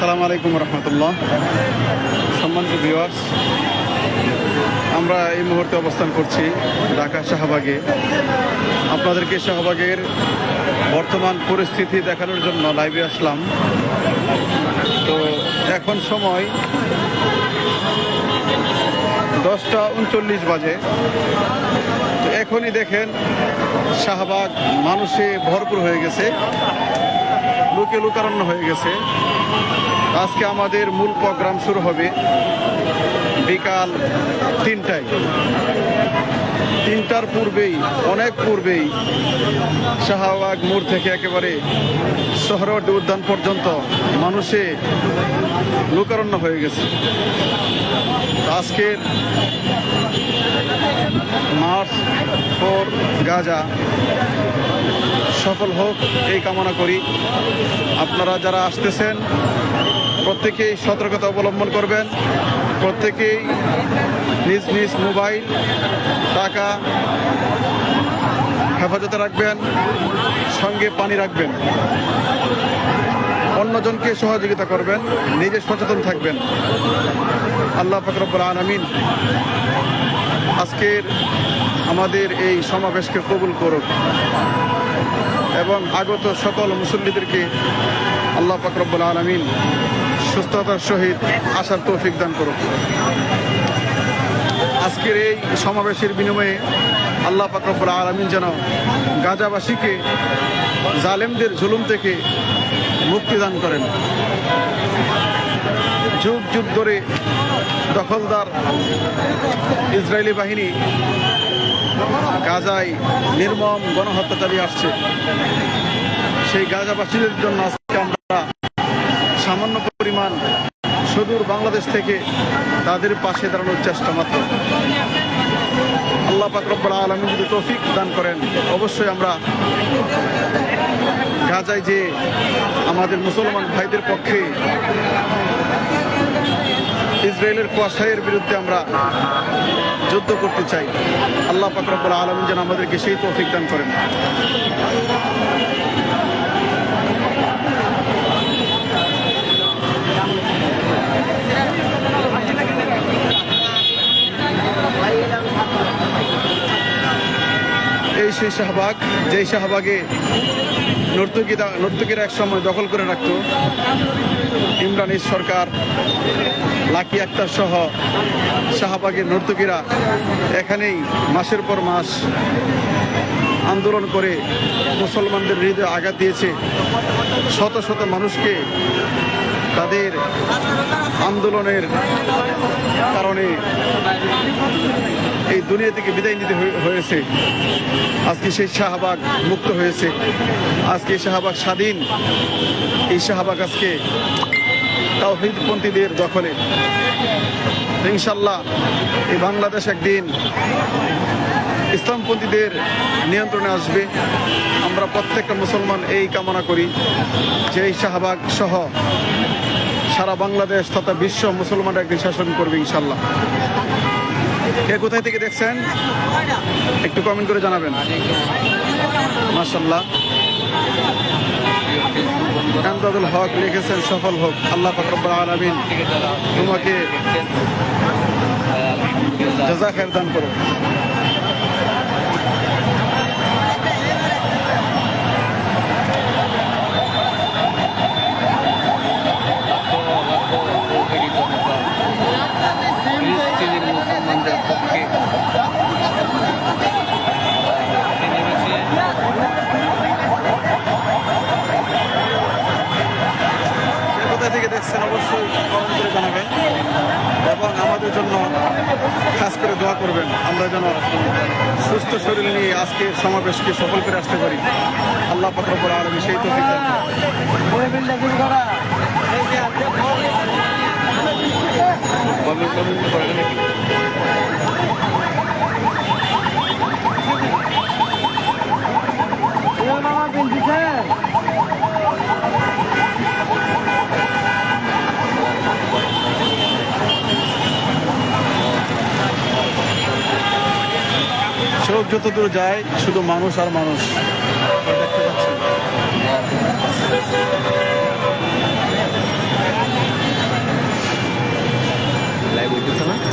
আসসালামু আলাইকুম রহমতুল্লাহ। সম্মানিত ভিউয়ার্স, আমরা এই মুহূর্তে অবস্থান করছি ঢাকা শাহবাগে। আপনাদেরকে শাহবাগের বর্তমান পরিস্থিতি দেখানোর জন্য লাইভে আসলাম। তো এখন সময় 10টা 39 বাজে। তো এখনই দেখেন শাহবাগ মানুষে ভরপুর হয়ে গেছে, লোকে লোকারণ্য হয়ে গেছে। আজকে আমাদের মূল প্রোগ্রাম শুরু হবে বিকাল 3টায়। 3টার পূর্বেই, অনেক পূর্বেই শাহবাগ মোড় থেকে একেবারে সোহরাওয়ার্দী উদ্যান পর্যন্ত মানুষে লোকারণ্য হয়ে গেছে। আজকের মার্চ ফর গাজা সফল হোক এই কামনা করি। আপনারা যারা আসতেছেন প্রত্যেকেই সতর্কতা অবলম্বন করবেন, প্রত্যেকেই নিজ নিজ মোবাইল, টাকা হেফাজতে রাখবেন, সঙ্গে পানি রাখবেন, অন্যজনকে সহযোগিতা করবেন, নিজে সচেতন থাকবেন। আল্লাহ পাক রব্বুল আলামিন আজকের আমাদের এই সমাবেশকে কবুল করুক এবং আগত সকল মুসল্লিদেরকে আল্লাহ পাক রব্বুল আলামিন সুস্থতার সহিত আসার তৌফিক দান করুক। আজকের এই সমাবেশের বিনিময়ে আল্লাহ পাক রব্বুল আলামিন যেন গাজাবাসীকে জালেমদের জুলুম থেকে মুক্তি দান করেন। যুগ যুগ ধরে দখলদার ইসরায়েলি বাহিনী গাজায় নির্মম গণহত্যা চালিয়ে আসছে। সেই গাজাবাসীদের জন্য আজকে আমরা সামান্য পরিমাণ সুদূর বাংলাদেশ থেকে তাদের পাশে দাঁড়ানোর চেষ্টা মাত্র। আল্লাহ পাক রব্বুল আলামিন যদি তৌফিক দান করেন, অবশ্যই আমরা গাজায় যে আমাদের মুসলমান ভাইদের পক্ষে ইসরায়েলের কুয়াশায়ের বিরুদ্ধে আমরা যুদ্ধ করতে চাই। আল্লাহ পাক রব্বুল আলামিন যেন আমাদেরকে সেই তৌফিক দান করেন। এই সেই শাহবাগ, যেই শাহবাগে নর্তকীরা এক সময় দখল করে রাখত। ইমরানের সরকার, লাকি আক্তার সহ শাহবাগের নর্তকীরা এখানেই মাসের পর মাস আন্দোলন করে মুসলমানদের হৃদয়ে আঘাত দিয়েছে। শত শত মানুষকে তাদের আন্দোলনের কারণে এই দুনিয়া থেকে বিদায় নিতে হয়েছে। আজকে সেই শাহবাগ মুক্ত হয়েছে, আজকে শাহবাগ স্বাধীন। এই শাহবাগ আজকে তাওহীদপন্থীদের দখলে। ইনশাল্লাহ এই বাংলাদেশ একদিন ইসলামপন্থীদের নিয়ন্ত্রণে আসবে। আমরা প্রত্যেকটা মুসলমান এই কামনা করি যে এই শাহবাগ সহ সারা বাংলাদেশ তথা বিশ্ব মুসলমানরা একদিন শাসন করবে ইনশাল্লাহ। কে কোথায় থেকে দেখছেন একটু কমেন্ট করে জানাবেন। মাশাআল্লাহ। কামদাদুল হক লিখেছেন সফল হোক। আল্লাহ পাক রব্বুল আলামিন তোমাকে জাযা খায়ের দান করুন। মুসলমানদের পক্ষে কোথা থেকে দেখছেন অবশ্যই কমেন্ট করে জানাবেন এবং আমাদের জন্য খাস করে দোয়া করবেন। আমরা যেন সুস্থ শরীর নিয়ে আজকে সমাবেশকে সফল করে আসতে পারি। আল্লাহ পাক রব্বুল আলামিন সেই তৌফিক দান করুন। চোখ যত দূর যায় শুধু মানুষ আর মানুষ দেখতে পাচ্ছেন। দিতেছে না